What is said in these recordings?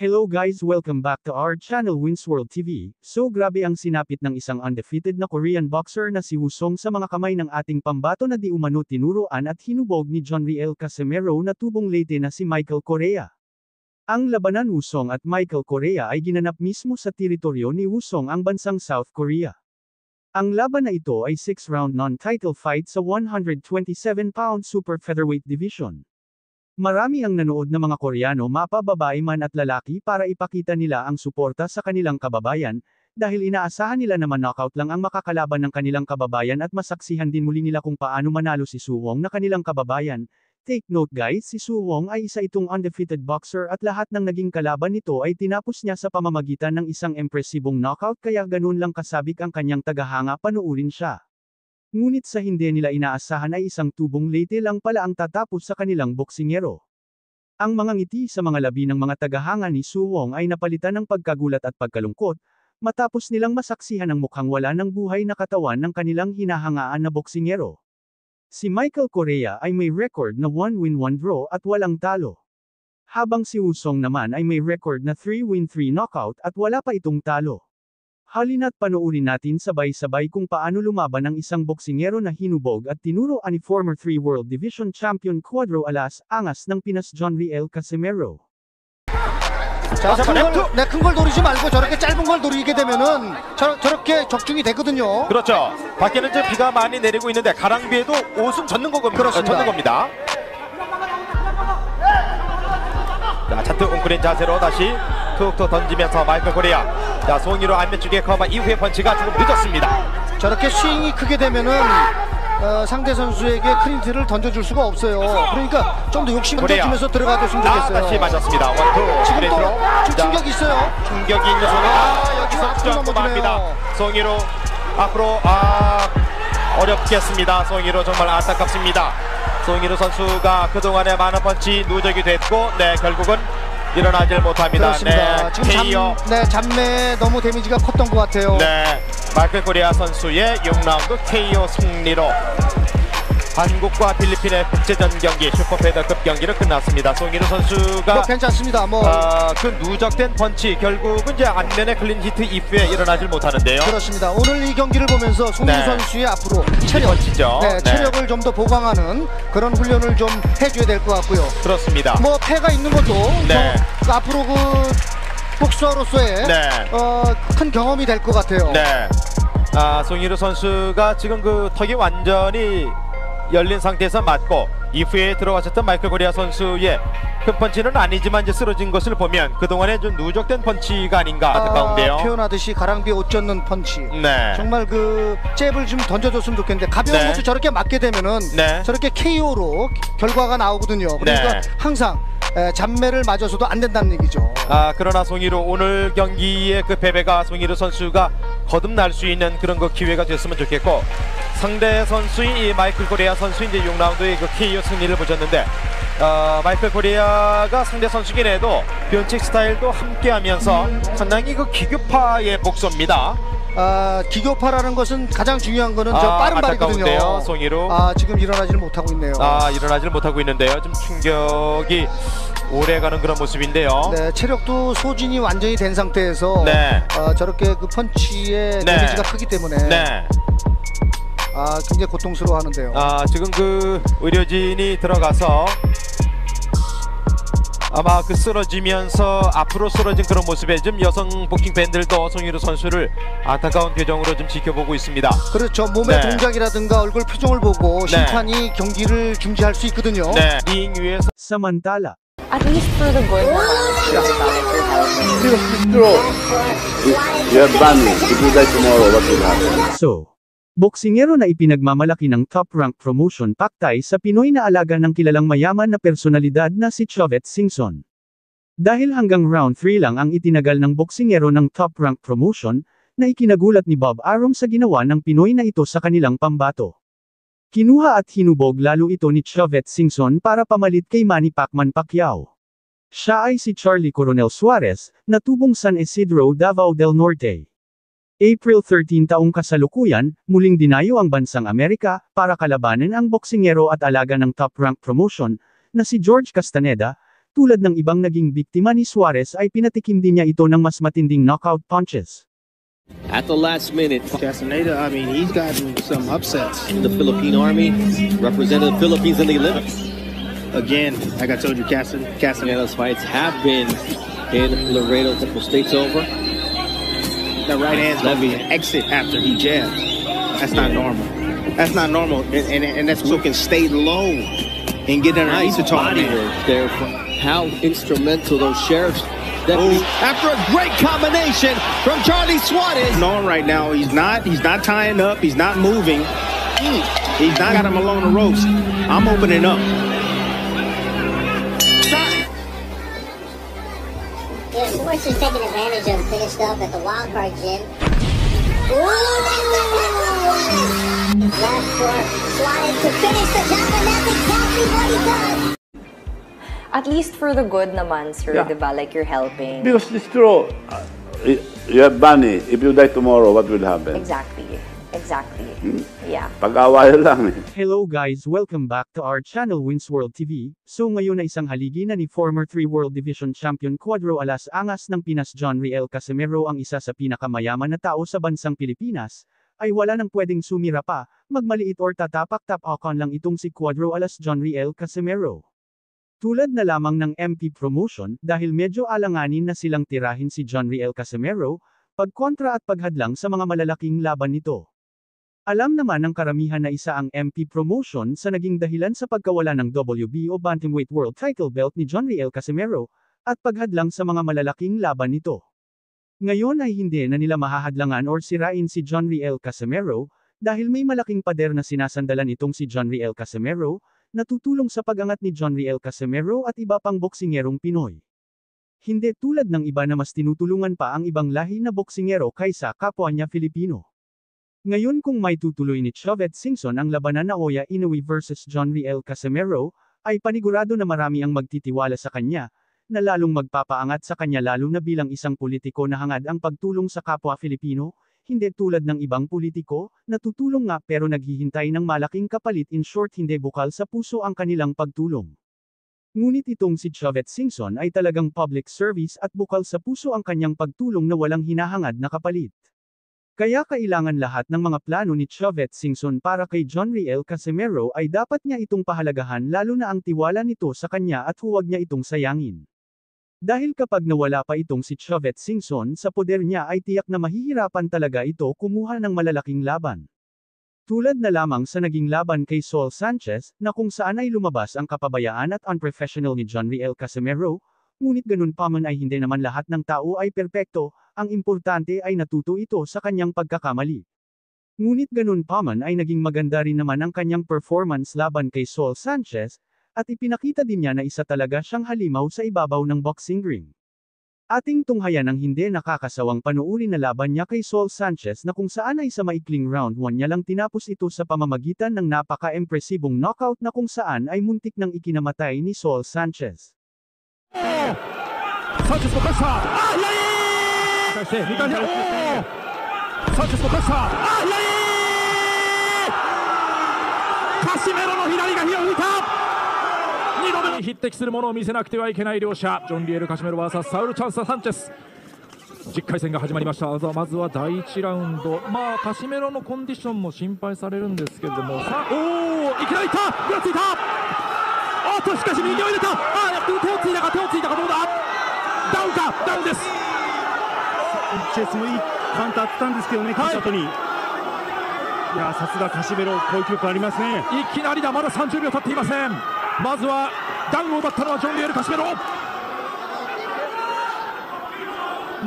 Hello guys, welcome back to our channel Winsworld TV. So grabe ang sinapit ng isang undefeated na Korean boxer na si Woo-sung sa mga kamay ng ating pambato na di umano tinuruan at hinubog ni Jonriel Casimero na tubong Leyte na si Michael Correa. Ang labanan Woo-sung at Michael Correa ay ginanap mismo sa teritoryo ni Woo-sung ang bansang South Korea. Ang laban na ito ay 6-round non-title fight sa 127-pound super featherweight division. Marami ang nanood na mga Koreano mapababae man at lalaki para ipakita nila ang suporta sa kanilang kababayan, dahil inaasahan nila na knockout lang ang makakalaban ng kanilang kababayan at masaksihan din muli nila kung paano manalo si Suwong na kanilang kababayan. Take note guys, si Suwong ay isa itong undefeated boxer at lahat ng naging kalaban nito ay tinapos niya sa pamamagitan ng isang impresibong knockout kaya ganun lang kasabik ang kanyang tagahanga panuurin siya. Ngunit sa hindi nila inaasahan ay isang tubong Leyte lang pala ang tatapos sa kanilang boksingero. Ang mga ngiti sa mga labi ng mga tagahanga ni Suwong ay napalitan ng pagkagulat at pagkalungkot, matapos nilang masaksihan ang mukhang wala ng buhay na katawan ng kanilang hinahangaan na boksingero. Si Michael Correa ay may record na 1-win 1-draw at walang talo. Habang si Woo-sung naman ay may record na 3-win 3 knockout at wala pa itong talo. Halina't panoorin natin sabay-sabay kung paano lumaban ang isang boksingero na hinubog at tinuro ni former 3 World Division Champion Cuadro Alas, angas ng Pinas Jonriel Casimero. 자, 큰 걸 노리지 말고 저렇게 짧은 걸 노리게 되면은 저렇게 적중이 되거든요. 그렇죠. 밖에는 이제 비가 많이 내리고 있는데 가랑비에도 옷은 젖는 겁니다. 자, 잔뜩 웅크린 자세로 다시 툭툭 던지면서 마이클 코리아. 자, 송이로 안면쪽에 커버 이후의 펀치가 조금 늦었습니다. 저렇게 스윙이 크게 되면은 상대 선수에게 크린트를 던져줄 수가 없어요. 그러니까 좀 더 욕심을 던지면서 들어가줬으면 좋겠어요. 다시 맞았습니다. 원투. 지금 또 충격이 있어요. 충격이 있는 송이. 여기서 점프 맙니다. 송이로 앞으로 어렵겠습니다. 송이로 정말 안타깝습니다. 송이로 선수가 그동안에 많은 펀치 누적이 됐고, 네, 결국은 일어나질 못합니다. 그렇습니다. 네, 지금 잠매 너무 데미지가 컸던 것 같아요. 네, 마이클 코리아 선수의 6라운드 KO 승리로 한국과 필리핀의 국제전 경기 슈퍼페더급 경기를 끝났습니다. 송인우 선수가 괜찮습니다. 그 누적된 펀치 결국은 이제 안면에 클린 히트 이후에 일어나질 못하는데요. 그렇습니다. 오늘 이 경기를 보면서 송인우 선수의 앞으로 체력을 좀 더 보강하는 그런 훈련을 좀 해줘야 될 것 같고요. 그렇습니다. 뭐 패가 있는 것도 앞으로 그 복서로서의 큰 경험이 될 것 같아요. 네. 송인우 선수가 지금 그 턱이 완전히 열린 상태에서 맞고 이후에 들어왔었던 마이클 코리아 선수의 큰 펀치는 아니지만 이제 쓰러진 것을 보면 그동안에 좀 누적된 펀치가 아닌가 안타까운데요. 표현하듯이 가랑비에 옷 젖는 펀치. 네. 정말 그 잽을 좀 던져줬으면 좋겠는데 가벼운 것도 저렇게 맞게 되면은 저렇게 KO로 결과가 나오거든요. 그러니까 항상 잔매를 맞아서도 안 된다는 얘기죠. 그러나 송이루 오늘 경기의 그 패배가 송이루 선수가 거듭날 수 있는 그런 그 기회가 됐으면 좋겠고, 상대 선수인 이 마이클 코리아 선수 이제 6라운드의 그 KO 승리를 보셨는데, 마이클 코리아가 상대 선수긴 해도 변칙 스타일도 함께하면서 상당히 그 기교파의 복수입니다. 기교파라는 것은 가장 중요한 거는 저 빠른 발이거든요. 송이루. 지금 일어나지를 못하고 있네요. 일어나지를 못하고 있는데요. 좀 충격이 오래가는 그런 모습인데요. 네, 체력도 소진이 완전히 된 상태에서 저렇게 그 펀치의 데미지가 크기 때문에 굉장히 고통스러워하는데요. 지금 그 의료진이 들어가서 아마 그 쓰러지면서 앞으로 쓰러진 그런 모습에 좀 여성 복싱 팬들도 송인우 선수를 안타까운 표정으로 좀 지켜보고 있습니다. 그렇죠. 몸의 동작이라든가 얼굴 표정을 보고 심판이 경기를 중지할 수 있거든요. 링 위에서 Samantala. At least for the good. So, boksingero na ipinagmamalaki ng top-rank promotion Paktay sa Pinoy na alaga ng kilalang mayaman na personalidad na si Chovet Singson. Dahil hanggang round 3 lang ang itinagal ng boksingero ng top-rank promotion, na ikinagulat ni Bob Arum sa ginawa ng Pinoy na ito sa kanilang pambato. Kinuha at hinubog lalo ito ni Chovet Singson para pamalit kay Manny Pacquiao. Siya ay si Charlie Coronel Suarez, na tubong San Isidro, Davao del Norte. April 13 taong kasalukuyan, muling dinayo ang bansang Amerika, para kalabanin ang boksingero at alaga ng top-rank promotion, na si George Castaneda, Tulad ng ibang naging biktima ni Suarez ay pinatikim din niya ito ng mas matinding knockout punches. At the last minute, Castaneda, I mean, he's gotten some upsets. the Philippine Army represented the Philippines in the Olympics. Again, like I told you, Castaneda. Castaneda's fights have been in Laredo, a couple states over. That right hand's gonna be an exit after he jabs. That's not normal. That's not normal, and that's so can stay low and get underneath the Body target. work there from how instrumental those sheriffs deputies. After a great combination from Charlie Suarez. Knowing right now, he's not tying up, he's not moving. He's not got him along the ropes. I'm opening up. Yeah, Schwartz is taking advantage of finished up at the wild card gym. Ooh! Left for Suarez to finish the job, and that's exactly what he does. At least for the good naman, sir, Yeah. diba? Like you're helping. Because it's true. You have money. If you die tomorrow, what will happen? Exactly. Exactly. Yeah. Pag-awayan lang eh. Hello guys, welcome back to our channel Wins World TV. So ngayon na isang haligi na ni former 3 World Division Champion Cuadro Alas Angas ng Pinas John Riel Casimero, ang isa sa pinakamayaman na tao sa bansang Pilipinas, ay wala nang pwedeng sumira pa, magmaliit or tatapak-tapakan lang itong si Cuadro Alas John Riel Casimero. Tulad na lamang ng MP promotion, dahil medyo alanganin na silang tirahin si John Riel Casimero, pagkontra at paghadlang sa mga malalaking laban nito. Alam naman ng karamihan na isa ang MP promotion sa naging dahilan sa pagkawala ng WBO Bantamweight World Title Belt ni John Riel Casimero, at paghadlang sa mga malalaking laban nito. Ngayon ay hindi na nila mahahadlangan or sirain si John Riel Casimero, dahil may malaking pader na sinasandalan itong si John Riel Casimero, na tutulong sa pag-angat ni John Riel Casimero at iba pang boksingerong Pinoy. Hindi tulad ng iba na mas tinutulungan pa ang ibang lahi na boksingero kaysa kapwa niya Filipino. Ngayon kung may tutuloy ni Chauvet Singson ang labanan na Oya Inoue versus John Riel Casimero, ay panigurado na marami ang magtitiwala sa kanya, na lalong magpapaangat sa kanya lalo na bilang isang politiko na hangad ang pagtulong sa kapwa Filipino, hindi tulad ng ibang politiko, na tutulong nga pero naghihintay ng malaking kapalit, in short hindi bukal sa puso ang kanilang pagtulong. Ngunit itong si Chauvet Singson ay talagang public service at bukal sa puso ang kanyang pagtulong na walang hinahangad na kapalit. Kaya kailangan lahat ng mga plano ni Chauvet Singson para kay John Riel Casimero ay dapat niya itong pahalagahan, lalo na ang tiwala nito sa kanya, at huwag niya itong sayangin. Dahil kapag nawala pa itong si Chauvet Singson sa poder niya ay tiyak na mahihirapan talaga ito kumuha ng malalaking laban. Tulad na lamang sa naging laban kay Saul Sanchez, na kung saan ay lumabas ang kapabayaan at unprofessional ni John Riel Casimero, ngunit ganun pa man ay hindi naman lahat ng tao ay perpekto, ang importante ay natuto ito sa kanyang pagkakamali. Ngunit ganun pa man ay naging maganda rin naman ang kanyang performance laban kay Saul Sanchez, at ipinakita din niya na isa talaga siyang halimaw sa ibabaw ng boxing ring. Ating tunghayan ang hindi nakakasawang panuuri na laban niya kay Saul Sanchez, na kung saan ay sa maikling round 1 niya lang tinapos ito sa pamamagitan ng napaka-impresibong knockout na kung saan ay muntik nang ikinamatay ni Saul Sanchez. Sanchez のカッサー対して2回目サンチェスのカッサーカシメロの左が火を吹いた2度目に匹敵するものを見せなくてはいけない両者、ジョン・リエル・カシメロ vs サウル・チャンス・サンチェス。10回戦が始まりました。まずは第1ラウンド、カシメロのコンディションも心配されるんですけれども、さあいきなりいったぐらついた、しかし右を入れた、手をついたかどうだ、ダウンか、ダウンです。チェスもいいカウンターあったんですけどね、はい、後にいやさすがカシメロ、こういう記録ありますね。いきなりだ、まだ30秒経っていません。まずはダウンを奪ったのはジョン・リエル・カシメロ。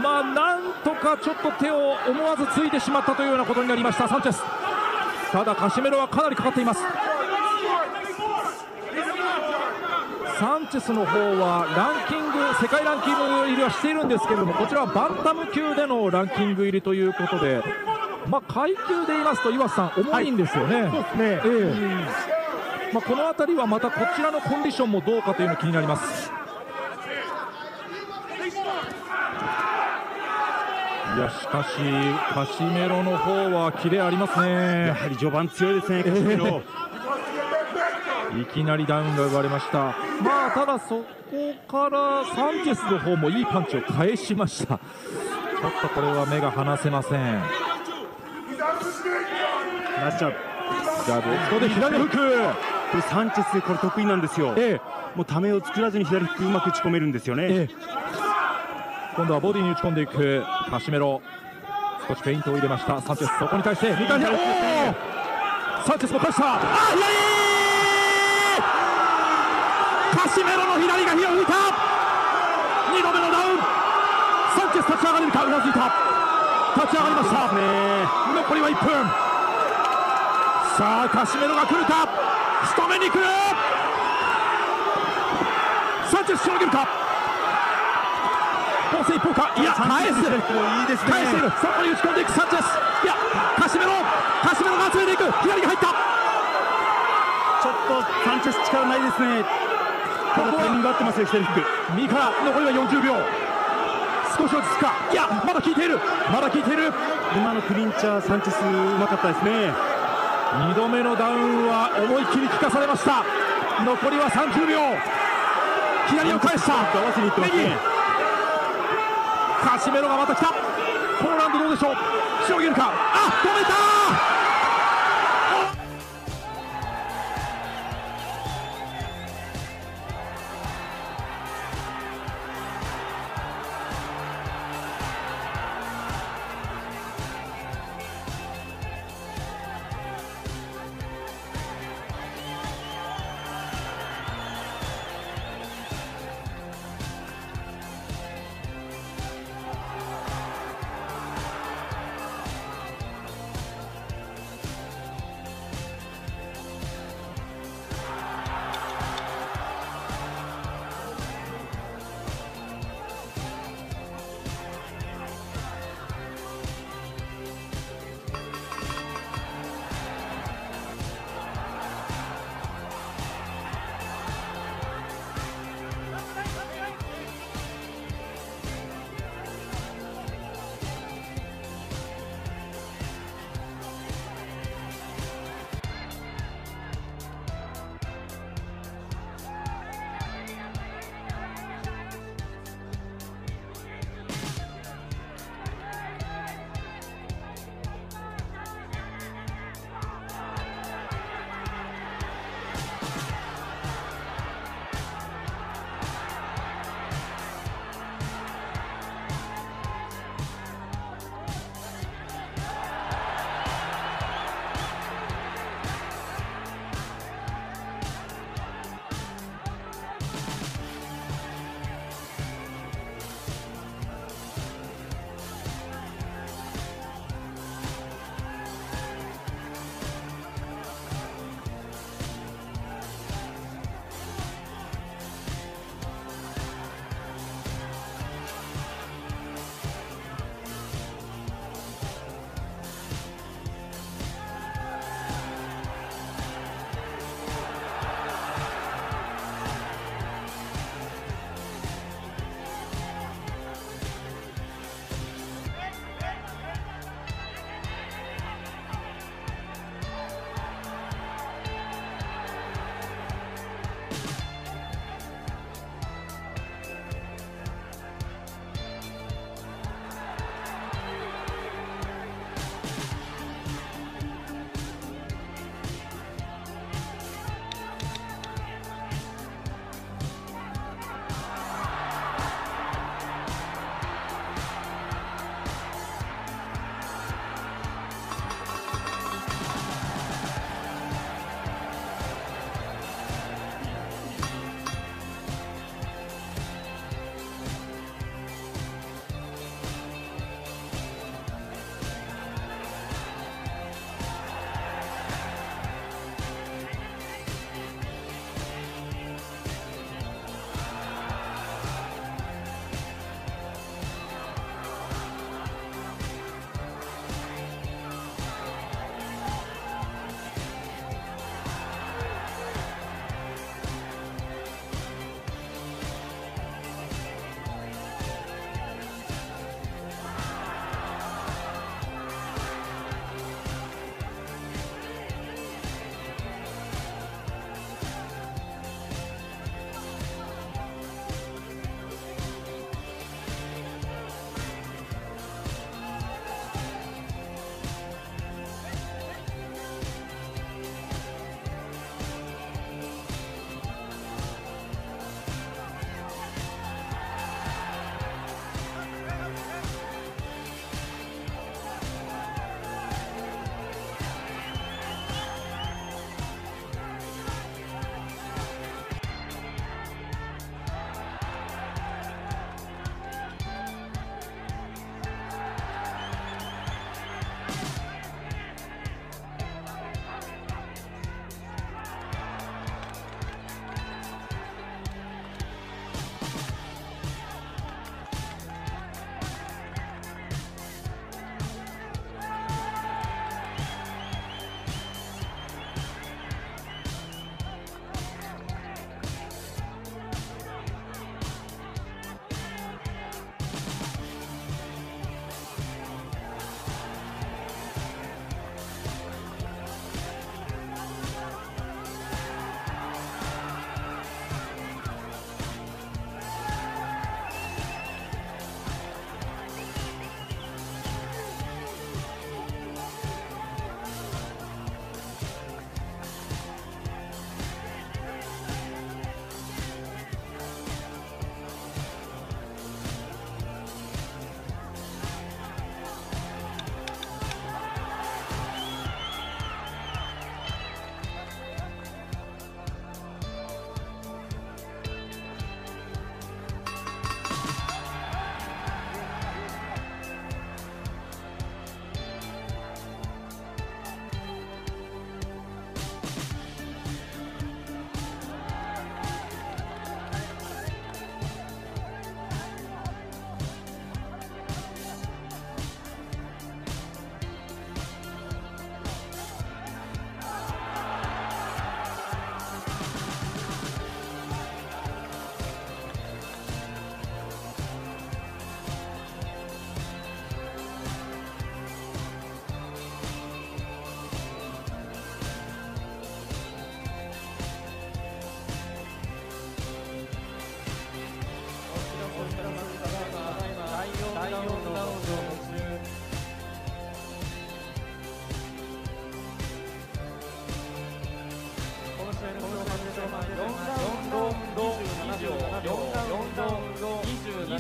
なんとかちょっと手を思わずついてしまったというようなことになりましたサンチェス。ただカシメロはかなりかかっています。サンチェスの方はランキング、世界ランキング入りはしているんですけれども、こちらはバンタム級でのランキング入りということで、階級で言いますと岩瀬さん重いんですよね。はい、そうですね。この辺りはまたこちらのコンディションもどうかというのが気になります。いやしかしカシメロの方はキレありますね。やはり序盤強いですね、カシメロ。いきなりダウンが奪われました。まあただそこからサンチェスの方もいいパンチを返しました。ちょっとこれは目が離せません。ラッチャージャブ、ここで左フック。これサンチェスこれ得意なんですよ。もうためを作らずに左フックうまく打ち込めるんですよね。今度はボディに打ち込んでいくカシメロ。少しフェイントを入れましたサンチェス。そこに対して2回目、サンチェスも返した。カシメロの左が火を吹いた。2度目のダウン。サンチェス立ち上がれるか。うなずいた。立ち上がりました。残りは1分。さあカシメロが来るか。仕留めに来る。サンチェスしのげるか。攻勢一方か。いや返す。いいですね。返している。そこに打ち込んでいくサンチェス。いやカシメロが集めていく。左が入った。ちょっとサンチェス力ないですね。ここはタイミング合ってますよ。左フック右から残りは40秒。少し落ち着くか。いやまだ効いている。今のクリンチャーサンチェスうまかったですね。2度目のダウンは思い切り効かされました。残りは30秒。左を返した。合わせにいってますね。カシメロがまた来た。ポーランドどうでしょう。しのげるか。止めた。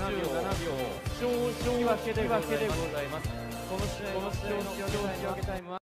勝引き分けでございます。この試合の仕上げタイムは